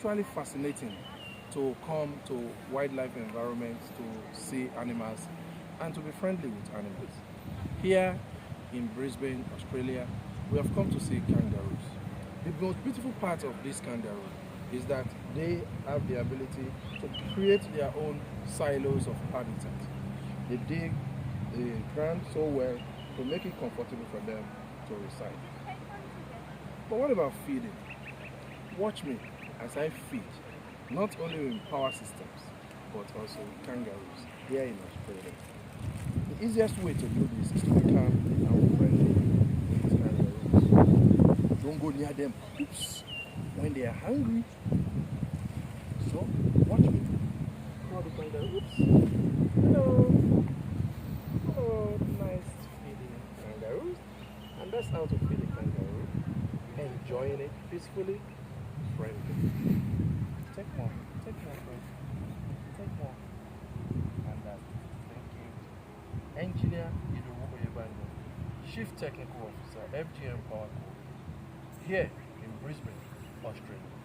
actually fascinating to come to wildlife environments to see animals and to be friendly with animals. Here in Brisbane, Australia, we have come to see kangaroos. The most beautiful part of this kangaroo is that they have the ability to create their own silos of habitat. They dig the ground so well to make it comfortable for them to reside. But what about feeding? Watch me as I feed, not only in power systems, but also kangaroos here in Australia. The easiest way to do this is to be calm and friendly with kangaroos. Don't go near them. Oops. When they are hungry. So, watch me. Call the kangaroo. Oops. Hello. Hello. Nice feeding kangaroos. And that's how to feed a kangaroo. Enjoying it peacefully, friendly. Take more. Take more, friend. Take more. And that's it. Thank you. Engineer Idowu Oyebano, Chief Technical Officer, FGM Power Co. here in Brisbane, Australia.